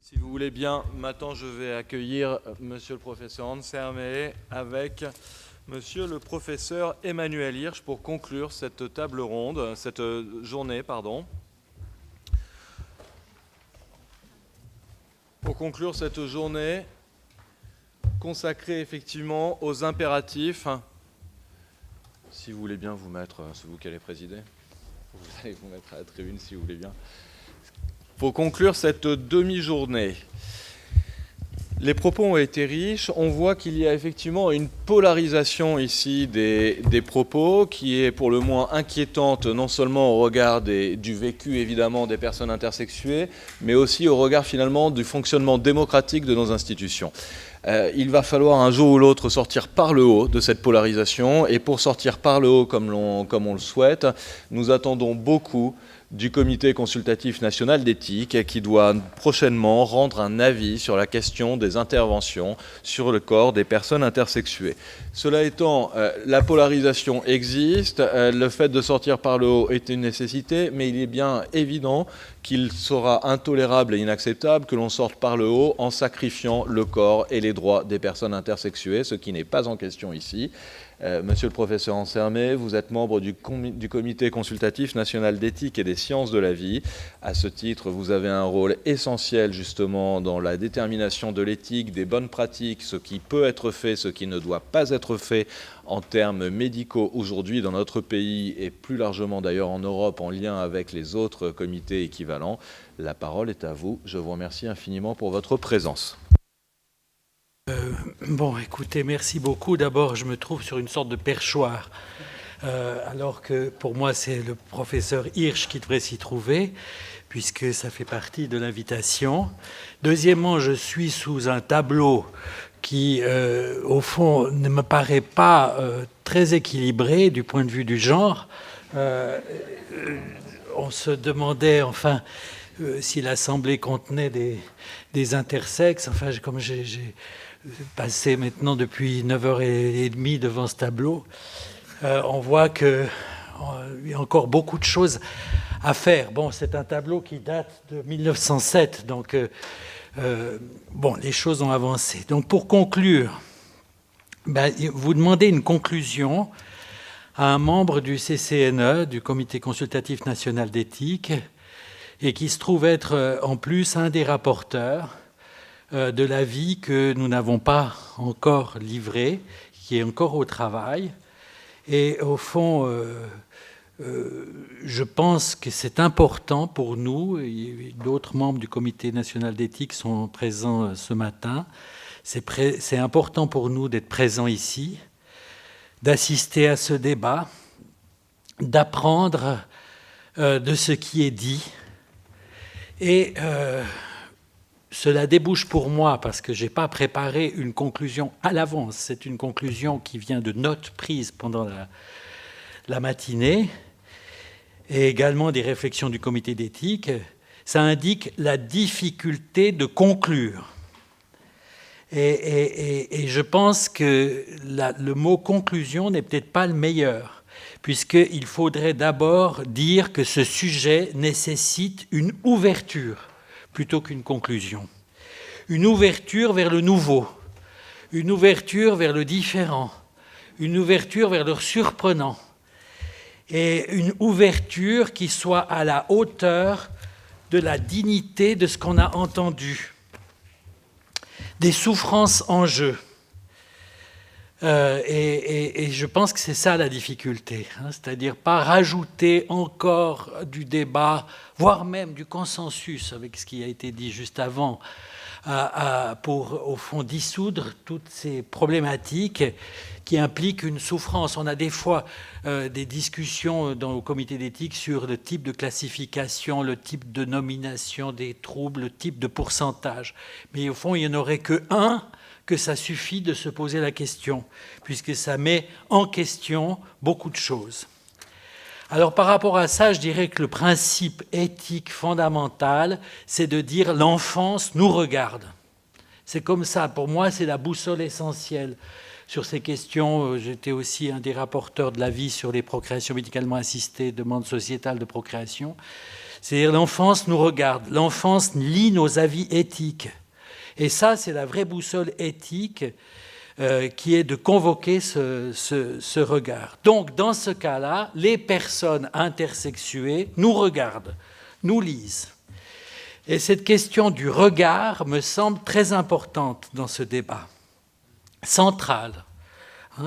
Si vous voulez bien, maintenant je vais accueillir Monsieur le professeur Hans Hermé avec Monsieur le professeur Emmanuel Hirsch pour conclure cette table ronde, cette journée, pardon. Pour conclure cette journée consacrée effectivement aux impératifs. Si vous voulez bien vous mettre, c'est vous qui allez présider, vous allez vous mettre à la tribune si vous voulez bien. Pour conclure cette demi-journée, les propos ont été riches. On voit qu'il y a effectivement une polarisation ici des propos qui est pour le moins inquiétante, non seulement au regard du vécu évidemment des personnes intersexuées, mais aussi au regard finalement du fonctionnement démocratique de nos institutions. Il va falloir un jour ou l'autre sortir par le haut de cette polarisation, et pour sortir par le haut comme on le souhaite, nous attendons beaucoup du Comité consultatif national d'éthique qui doit prochainement rendre un avis sur la question des interventions sur le corps des personnes intersexuées. Cela étant, la polarisation existe, le fait de sortir par le haut est une nécessité, mais il est bien évident qu'il sera intolérable et inacceptable que l'on sorte par le haut en sacrifiant le corps et les droits des personnes intersexuées, ce qui n'est pas en question ici. Monsieur le professeur Hans Hermé, vous êtes membre du Comité consultatif national d'éthique et des sciences de la vie. À ce titre, vous avez un rôle essentiel justement dans la détermination de l'éthique, des bonnes pratiques, ce qui peut être fait, ce qui ne doit pas être fait en termes médicaux aujourd'hui dans notre pays et plus largement d'ailleurs en Europe en lien avec les autres comités équivalents. La parole est à vous. Je vous remercie infiniment pour votre présence. Bon, écoutez, merci beaucoup. D'abord, je me trouve sur une sorte de perchoir, alors que pour moi, c'est le professeur Hirsch qui devrait s'y trouver, puisque ça fait partie de l'invitation. Deuxièmement, je suis sous un tableau qui, au fond, ne me paraît pas très équilibré du point de vue du genre. On se demandait, enfin, si l'Assemblée contenait des intersexes. Enfin, comme j'ai passé maintenant depuis 9h30 devant ce tableau, on voit qu'il y a encore beaucoup de choses à faire. Bon, c'est un tableau qui date de 1907, donc bon, les choses ont avancé. Donc pour conclure, vous demandez une conclusion à un membre du CCNE, du Comité consultatif national d'éthique, et qui se trouve être en plus un des rapporteurs de l'avis que nous n'avons pas encore livré, qui est encore au travail. Et au fond, je pense que c'est important pour nous, et d'autres membres du Comité national d'éthique sont présents ce matin, c'est important pour nous d'être présents ici, d'assister à ce débat, d'apprendre de ce qui est dit, et cela débouche pour moi, parce que je n'ai pas préparé une conclusion à l'avance, c'est une conclusion qui vient de notes prises pendant la matinée, et également des réflexions du comité d'éthique. Ça indique la difficulté de conclure. Et je pense que le mot conclusion n'est peut-être pas le meilleur, puisqu'il faudrait d'abord dire que ce sujet nécessite une ouverture plutôt qu'une conclusion. Une ouverture vers le nouveau, une ouverture vers le différent, une ouverture vers le surprenant, et une ouverture qui soit à la hauteur de la dignité de ce qu'on a entendu, des souffrances en jeu. Et je pense que c'est ça la difficulté, c'est-à-dire pas rajouter encore du débat, voire même du consensus avec ce qui a été dit juste avant, pour au fond dissoudre toutes ces problématiques qui impliquent une souffrance. On a des fois des discussions au comité d'éthique sur le type de classification, le type de nomination des troubles, le type de pourcentage. Mais au fond, il n'y en aurait que ça suffit de se poser la question, puisque ça met en question beaucoup de choses. Alors par rapport à ça, je dirais que le principe éthique fondamental, c'est de dire l'enfance nous regarde. C'est comme ça, pour moi, c'est la boussole essentielle sur ces questions. J'étais aussi un des rapporteurs de l'avis sur les procréations médicalement assistées, demandes sociétales de procréation. C'est-à-dire l'enfance nous regarde, l'enfance lit nos avis éthiques. Et ça, c'est la vraie boussole éthique qui est de convoquer ce regard. Donc, dans ce cas-là, les personnes intersexuées nous regardent, nous lisent. Et cette question du regard me semble très importante dans ce débat, centrale.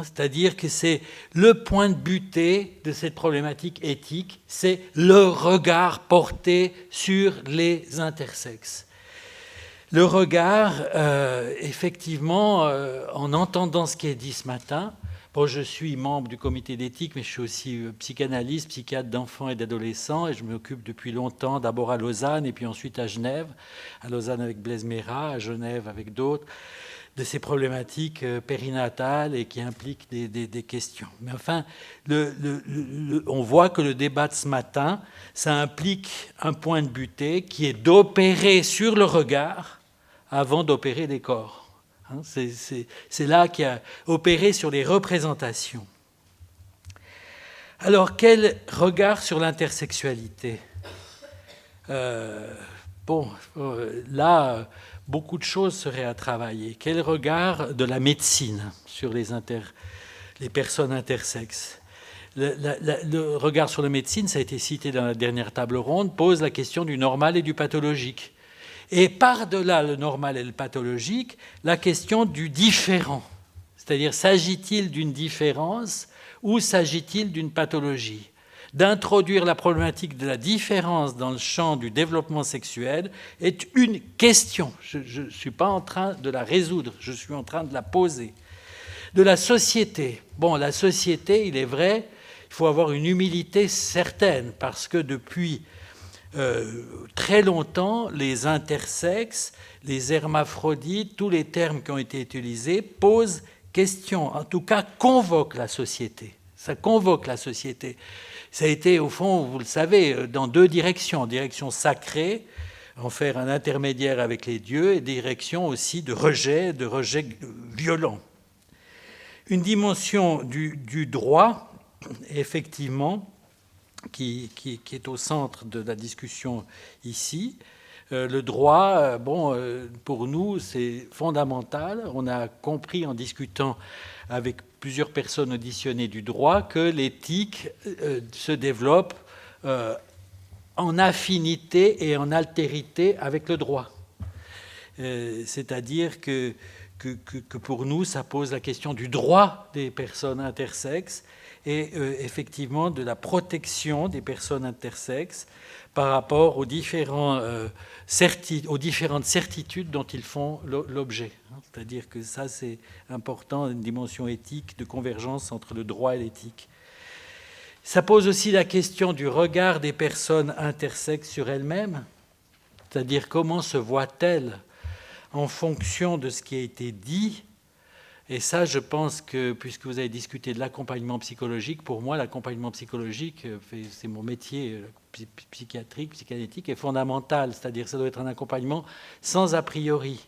C'est-à-dire que c'est le point de butée de cette problématique éthique, c'est le regard porté sur les intersexes. Le regard, effectivement, en entendant ce qui est dit ce matin, bon, je suis membre du comité d'éthique, mais je suis aussi psychanalyste, psychiatre d'enfants et d'adolescents, et je m'occupe depuis longtemps, d'abord à Lausanne, et puis ensuite à Genève, à Lausanne avec Blaise Méra, à Genève avec d'autres, de ces problématiques périnatales et qui impliquent des questions. Mais enfin, on voit que le débat de ce matin, ça implique un point de butée qui est d'opérer sur le regard avant d'opérer les corps. C'est là qu'il y a opéré sur les représentations. Alors, quel regard sur l'intersexualité ? Là, beaucoup de choses seraient à travailler. Quel regard de la médecine sur les personnes intersexes ? Le regard sur la médecine, ça a été cité dans la dernière table ronde, pose la question du normal et du pathologique. Et par-delà le normal et le pathologique, la question du différent. C'est-à-dire, s'agit-il d'une différence ou s'agit-il d'une pathologie ? D'introduire la problématique de la différence dans le champ du développement sexuel est une question. Je ne suis pas en train de la résoudre, je suis en train de la poser. De la société. Bon, la société, il est vrai, il faut avoir une humilité certaine, parce que depuis très longtemps, les intersexes, les hermaphrodites, tous les termes qui ont été utilisés posent question, en tout cas convoquent la société. Ça convoque la société. Ça a été, au fond, vous le savez, dans deux directions. Direction sacrée, en faire un intermédiaire avec les dieux, et direction aussi de rejet violent. Une dimension du droit, effectivement, qui est au centre de la discussion ici. Le droit, pour nous, c'est fondamental. On a compris en discutant avec plusieurs personnes auditionnées du droit que l'éthique se développe en affinité et en altérité avec le droit. C'est-à-dire que pour nous, ça pose la question du droit des personnes intersexes et effectivement de la protection des personnes intersexes par rapport aux différentes certitudes dont ils font l'objet. C'est-à-dire que ça, c'est important, une dimension éthique de convergence entre le droit et l'éthique. Ça pose aussi la question du regard des personnes intersexes sur elles-mêmes, c'est-à-dire comment se voient-elles en fonction de ce qui a été dit. Et ça, je pense que, puisque vous avez discuté de l'accompagnement psychologique, pour moi, l'accompagnement psychologique, c'est mon métier psychiatrique, psychanalytique, est fondamental. C'est-à-dire que ça doit être un accompagnement sans a priori.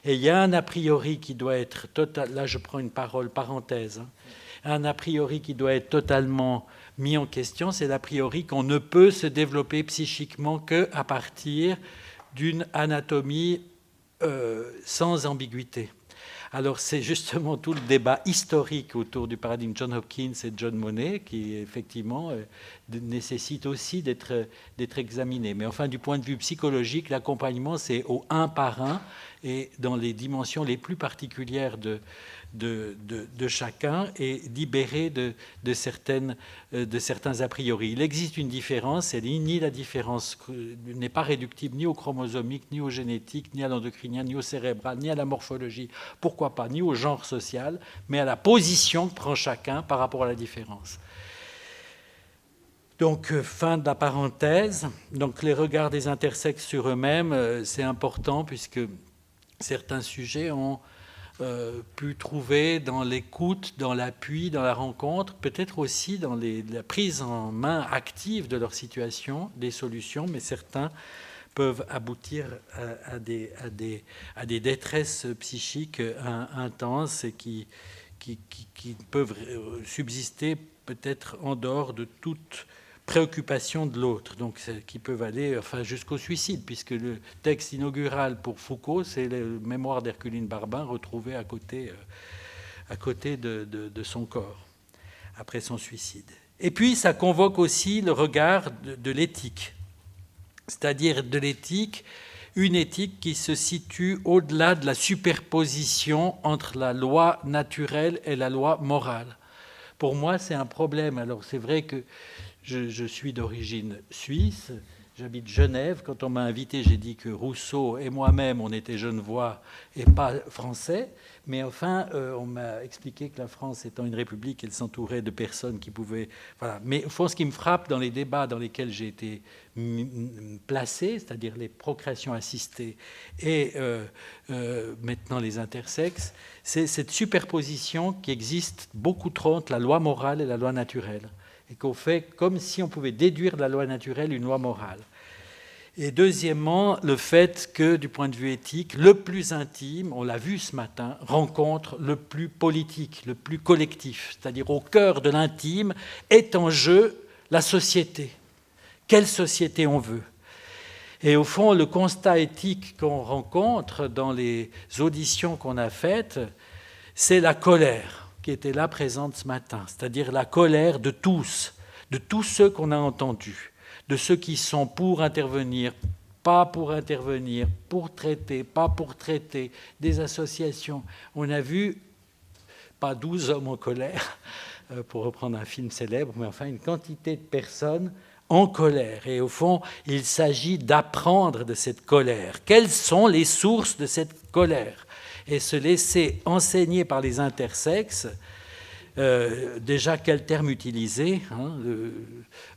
Et il y a un a priori qui doit être total. Là, je prends une parenthèse. Un a priori qui doit être totalement mis en question, c'est l'a priori qu'on ne peut se développer psychiquement qu'à partir d'une anatomie sans ambiguïté. Alors c'est justement tout le débat historique autour du paradigme John Hopkins et John Monnet qui effectivement nécessite aussi d'être examiné. Mais enfin du point de vue psychologique, l'accompagnement c'est au un par un et dans les dimensions les plus particulières de chacun et libéré de certains a priori. Il existe une différence, et ni la différence n'est pas réductible ni au chromosomique, ni au génétique, ni à l'endocrinien, ni au cérébral, ni à la morphologie, pourquoi pas, ni au genre social, mais à la position que prend chacun par rapport à la différence. Donc, fin de la parenthèse. Donc, les regards des intersexes sur eux-mêmes, c'est important puisque certains sujets ont pu trouver dans l'écoute, dans l'appui, dans la rencontre, peut-être aussi dans la prise en main active de leur situation, des solutions, mais certains peuvent aboutir à des détresses psychiques intenses et qui peuvent subsister peut-être en dehors de toute préoccupations de l'autre, donc qui peuvent aller jusqu'au suicide, puisque le texte inaugural pour Foucault, c'est le mémoire d'Herculine Barbin retrouvé à côté de son corps, après son suicide. Et puis, ça convoque aussi le regard de l'éthique, c'est-à-dire de l'éthique, une éthique qui se situe au-delà de la superposition entre la loi naturelle et la loi morale. Pour moi, c'est un problème. Alors, c'est vrai que je suis d'origine suisse, j'habite Genève. Quand on m'a invité, j'ai dit que Rousseau et moi-même, on était genevois et pas français. Mais enfin, on m'a expliqué que la France étant une république, elle s'entourait de personnes qui pouvaient... Voilà. Mais au fond, ce qui me frappe dans les débats dans lesquels j'ai été placé, c'est-à-dire les procréations assistées et maintenant les intersexes, c'est cette superposition qui existe beaucoup trop entre la loi morale et la loi naturelle. Et qu'on fait comme si on pouvait déduire de la loi naturelle une loi morale. Et deuxièmement, le fait que, du point de vue éthique, le plus intime, on l'a vu ce matin, rencontre le plus politique, le plus collectif. C'est-à-dire au cœur de l'intime est en jeu la société. Quelle société on veut ? Et au fond, le constat éthique qu'on rencontre dans les auditions qu'on a faites, c'est la colère qui était là présente ce matin, c'est-à-dire la colère de tous ceux qu'on a entendus, de ceux qui sont pour intervenir, pas pour intervenir, pour traiter, pas pour traiter, des associations. On a vu, pas 12 hommes en colère, pour reprendre un film célèbre, mais enfin une quantité de personnes en colère. Et au fond, il s'agit d'apprendre de cette colère. Quelles sont les sources de cette colère ? Et se laisser enseigner par les intersexes, déjà quel terme utiliser,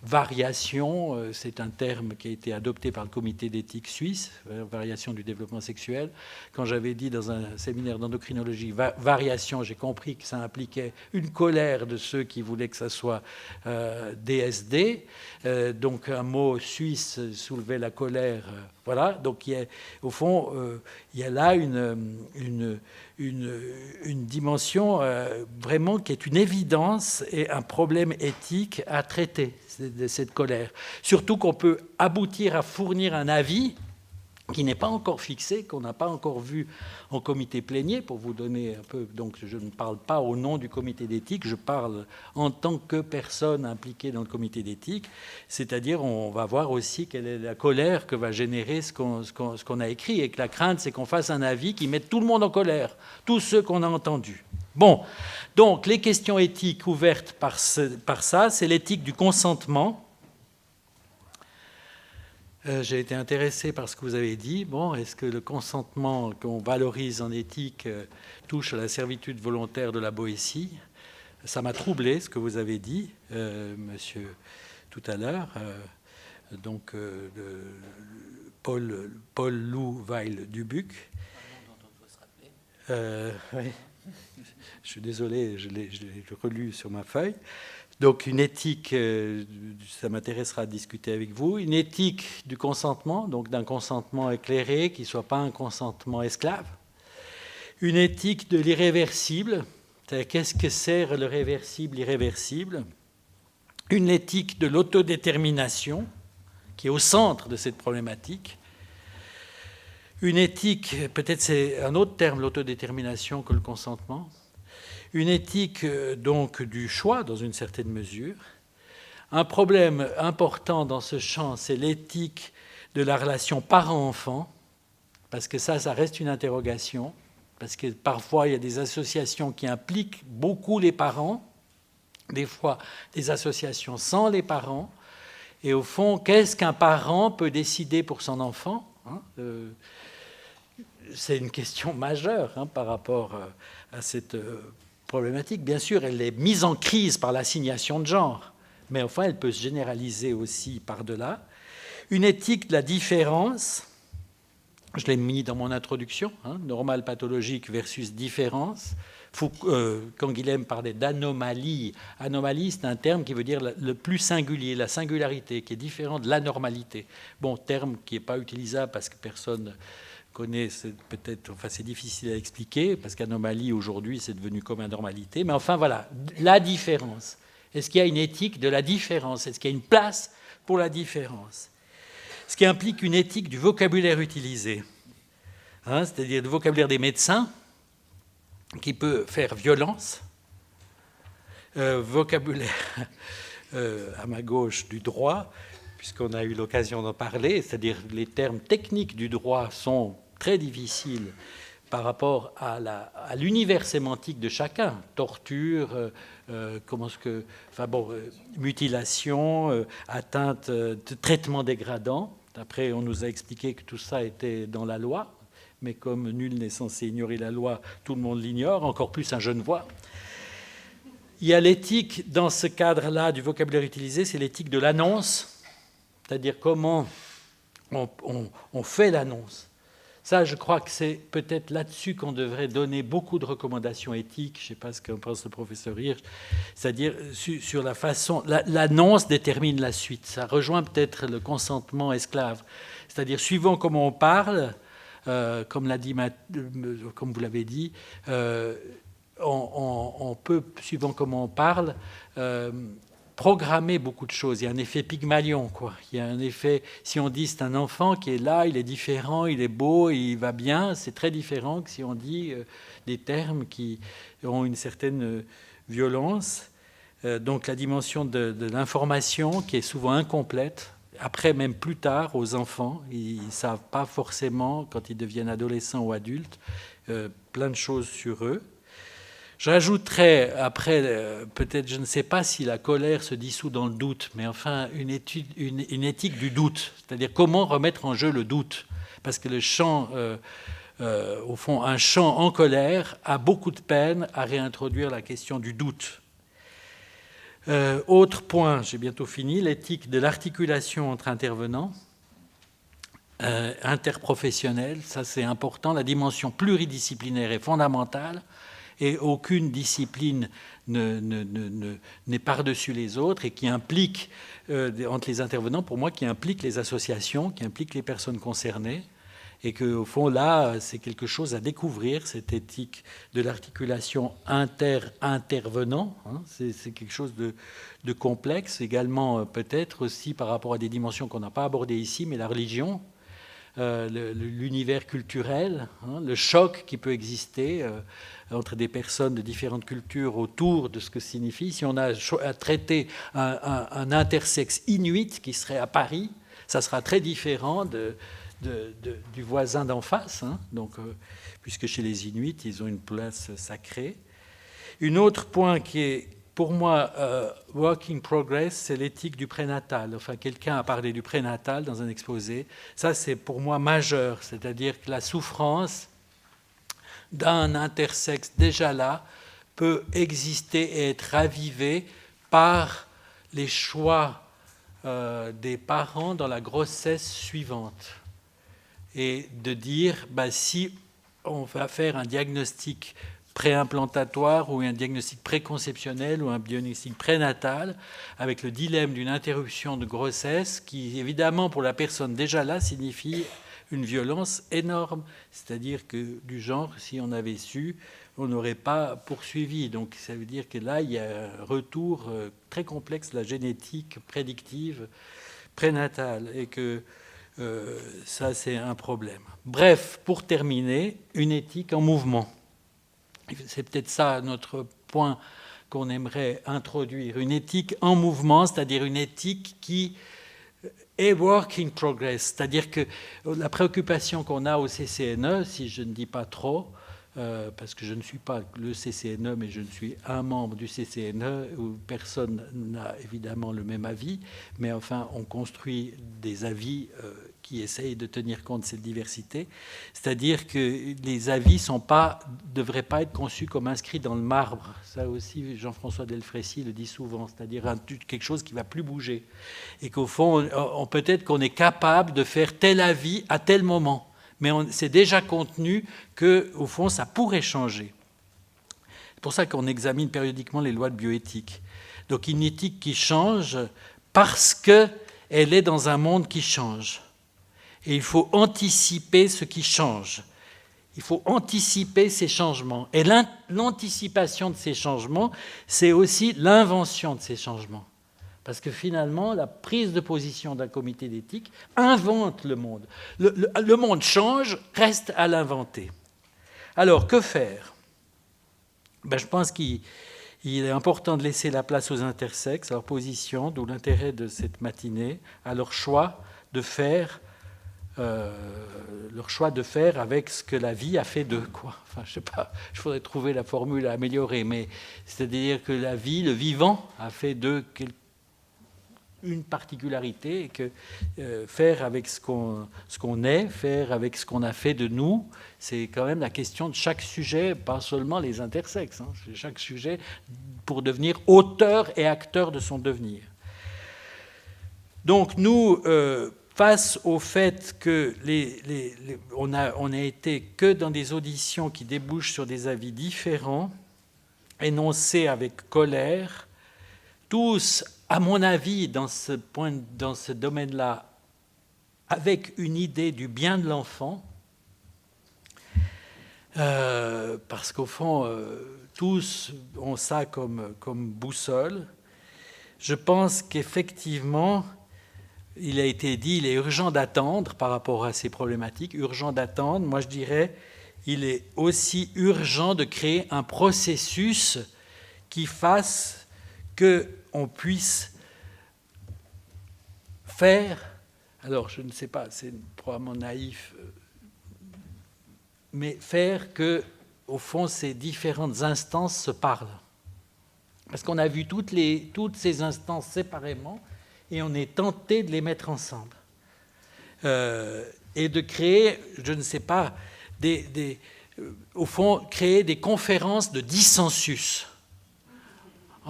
variation, c'est un terme qui a été adopté par le comité d'éthique suisse, variation du développement sexuel. Quand j'avais dit dans un séminaire d'endocrinologie variation, j'ai compris que ça impliquait une colère de ceux qui voulaient que ça soit DSD, donc un mot suisse soulevait la colère. Voilà, donc au fond, il y a là une dimension vraiment qui est une évidence et un problème éthique à traiter de cette colère. Surtout qu'on peut aboutir à fournir un avis qui n'est pas encore fixé, qu'on n'a pas encore vu en comité plénier, pour vous donner un peu... Donc je ne parle pas au nom du comité d'éthique, je parle en tant que personne impliquée dans le comité d'éthique, c'est-à-dire on va voir aussi quelle est la colère que va générer ce qu'on a écrit, et que la crainte, c'est qu'on fasse un avis qui mette tout le monde en colère, tous ceux qu'on a entendus. Bon, donc les questions éthiques ouvertes par ça, c'est l'éthique du consentement. J'ai été intéressé par ce que vous avez dit. Bon, est-ce que le consentement qu'on valorise en éthique touche à la servitude volontaire de la Boétie ? Ça m'a troublé ce que vous avez dit, monsieur, tout à l'heure. Donc, Paul Lou Weil Dubuc. Oui. Je suis désolé, je l'ai relu sur ma feuille. Donc une éthique, ça m'intéressera de discuter avec vous, une éthique du consentement, donc d'un consentement éclairé, qui ne soit pas un consentement esclave. Une éthique de l'irréversible, c'est-à-dire qu'est-ce que c'est le réversible, irréversible. Une éthique de l'autodétermination, qui est au centre de cette problématique. Une éthique, peut-être c'est un autre terme, l'autodétermination, que le consentement. Une éthique donc du choix, dans une certaine mesure. Un problème important dans ce champ, c'est l'éthique de la relation parent-enfant, parce que ça reste une interrogation, parce que parfois il y a des associations qui impliquent beaucoup les parents, des fois des associations sans les parents, et au fond, qu'est-ce qu'un parent peut décider pour son enfant ? C'est une question majeure par rapport à cette problématique. Bien sûr, elle est mise en crise par l'assignation de genre, mais enfin, elle peut se généraliser aussi par-delà. Une éthique de la différence, je l'ai mis dans mon introduction, normal pathologique versus différence. Canguilhem parlait d'anomalie. Anomalie, c'est un terme qui veut dire le plus singulier, la singularité, qui est différent de l'anormalité. Bon, terme qui n'est pas utilisable parce que personne connaît, c'est difficile à expliquer, parce qu'anomalie, aujourd'hui, c'est devenu comme anormalité. Mais enfin, voilà, la différence. Est-ce qu'il y a une éthique de la différence? Est-ce qu'il y a une place pour la différence? Ce qui implique une éthique du vocabulaire utilisé, c'est-à-dire le vocabulaire des médecins, qui peut faire violence, vocabulaire à ma gauche du droit, puisqu'on a eu l'occasion d'en parler, c'est-à-dire les termes techniques du droit sont très difficiles par rapport à l'univers sémantique de chacun, torture, mutilation, atteinte, traitement dégradant. Après, on nous a expliqué que tout ça était dans la loi, mais comme nul n'est censé ignorer la loi, tout le monde l'ignore, encore plus un Genevois. Il y a l'éthique, dans ce cadre-là du vocabulaire utilisé, c'est l'éthique de l'annonce, c'est-à-dire comment on fait l'annonce. Ça, je crois que c'est peut-être là-dessus qu'on devrait donner beaucoup de recommandations éthiques. Je ne sais pas ce qu'en pense le professeur Hirsch. C'est-à-dire sur la façon... L'annonce détermine la suite. Ça rejoint peut-être le consentement esclave. C'est-à-dire, suivant comment on parle, comme vous l'avez dit, on peut, suivant comment on parle, programmer beaucoup de choses. Il y a un effet Pygmalion, quoi. Il y a un effet, si on dit c'est un enfant qui est là, il est différent, il est beau, il va bien, c'est très différent que si on dit des termes qui ont une certaine violence. Donc la dimension de l'information qui est souvent incomplète. Après, même plus tard, aux enfants, ils ne savent pas forcément, quand ils deviennent adolescents ou adultes, plein de choses sur eux. Je rajouterais, après, peut-être, je ne sais pas si la colère se dissout dans le doute, mais enfin, une éthique du doute, c'est-à-dire comment remettre en jeu le doute. Parce que le chant, au fond, un chant en colère a beaucoup de peine à réintroduire la question du doute. Autre point, j'ai bientôt fini, l'éthique de l'articulation entre intervenants, interprofessionnelle, ça c'est important, la dimension pluridisciplinaire est fondamentale. Et aucune discipline n'est par-dessus les autres et qui implique, entre les intervenants, pour moi, qui implique les associations, qui implique les personnes concernées, et qu'au fond, là, c'est quelque chose à découvrir, cette éthique de l'articulation intervenant. C'est quelque chose de complexe, également peut-être aussi par rapport à des dimensions qu'on n'a pas abordées ici, mais la religion, l'univers culturel, le choc qui peut exister entre des personnes de différentes cultures autour de ce que signifie. Si on a à traiter un intersexe inuit qui serait à Paris, ça sera très différent du voisin d'en face, donc, puisque chez les Inuits, ils ont une place sacrée. Un autre point qui est, pour moi, work in progress, c'est l'éthique du prénatal. Enfin, quelqu'un a parlé du prénatal dans un exposé. Ça, c'est pour moi majeur, c'est-à-dire que la souffrance d'un intersexe déjà là peut exister et être ravivée par les choix des parents dans la grossesse suivante. Et de dire, si on va faire un diagnostic préimplantatoire ou un diagnostic préconceptionnel ou un diagnostic prénatal avec le dilemme d'une interruption de grossesse qui, évidemment, pour la personne déjà là, signifie une violence énorme, c'est-à-dire que du genre, si on avait su, on n'aurait pas poursuivi. Donc ça veut dire que là, il y a un retour très complexe de la génétique prédictive prénatale et que ça, c'est un problème. Bref, pour terminer, une éthique en mouvement. C'est peut-être ça notre point qu'on aimerait introduire. Une éthique en mouvement, c'est-à-dire une éthique qui est work in progress. C'est-à-dire que la préoccupation qu'on a au CCNE, si je ne dis pas trop, parce que je ne suis pas le CCNE, mais je suis un membre du CCNE, où personne n'a évidemment le même avis, mais enfin, on construit des avis qui essayent de tenir compte de cette diversité. C'est-à-dire que les avis ne devraient pas être conçus comme inscrits dans le marbre. Ça aussi, Jean-François Delfrécy le dit souvent, c'est-à-dire quelque chose qui ne va plus bouger. Et qu'au fond, peut-être qu'on est capable de faire tel avis à tel moment. Mais c'est déjà contenu qu'au fond, ça pourrait changer. C'est pour ça qu'on examine périodiquement les lois de bioéthique. Donc une éthique qui change parce qu'elle est dans un monde qui change. Et il faut anticiper ce qui change. Il faut anticiper ces changements. Et l'anticipation de ces changements, c'est aussi l'invention de ces changements. Parce que finalement, la prise de position d'un comité d'éthique invente le monde. Le monde change, reste à l'inventer. Alors, que faire ? Je pense qu'il est important de laisser la place aux intersexes, à leur position, d'où l'intérêt de cette matinée, à leur choix de faire avec ce que la vie a fait d'eux, quoi. Enfin, je sais pas, il faudrait trouver la formule à améliorer, mais c'est-à-dire que la vie, le vivant, a fait d'eux une particularité, et que faire avec ce qu'on est, faire avec ce qu'on a fait de nous, c'est quand même la question de chaque sujet, pas seulement les intersexes, hein, c'est chaque sujet pour devenir auteur et acteur de son devenir. Donc nous, face au fait que on a été que dans des auditions qui débouchent sur des avis différents, énoncés avec colère, tous, à mon avis, dans ce domaine-là, avec une idée du bien de l'enfant, parce qu'au fond, tous ont ça comme boussole. Je pense qu'effectivement, il a été dit, il est urgent d'attendre par rapport à ces problématiques, urgent d'attendre. Moi, je dirais, il est aussi urgent de créer un processus qui fasse qu'on puisse faire, alors je ne sais pas, c'est probablement naïf, mais faire que, au fond, ces différentes instances se parlent. Parce qu'on a vu toutes ces instances séparément et on est tenté de les mettre ensemble. Et de créer, je ne sais pas, au fond, créer des conférences de dissensus.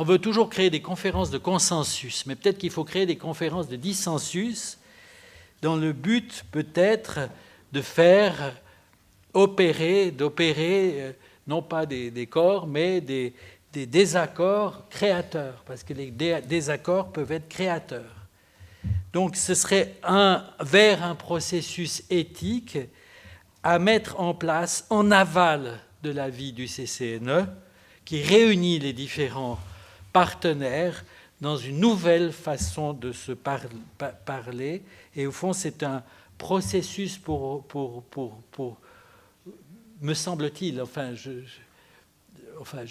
On veut toujours créer des conférences de consensus, mais peut-être qu'il faut créer des conférences de dissensus dans le but peut-être de faire d'opérer non pas des corps, mais des désaccords créateurs, parce que les désaccords peuvent être créateurs. Donc ce serait vers un processus éthique à mettre en place en aval de la vie du CCNE, qui réunit les différents partenaires dans une nouvelle façon de se parler. Et au fond, c'est un processus pour me semble-t-il, je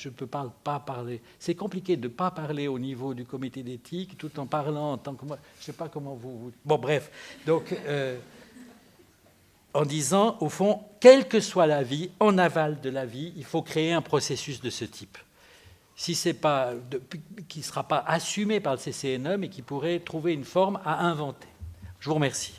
ne peux pas parler. C'est compliqué de ne pas parler au niveau du comité d'éthique tout en parlant en tant que moi. Je ne sais pas comment vous... Bon, bref. Donc, en disant, au fond, quelle que soit la vie, en aval de la vie, il faut créer un processus de ce type. Si c'est pas, qui ne sera pas assumé par le CCNE, mais qui pourrait trouver une forme à inventer. Je vous remercie.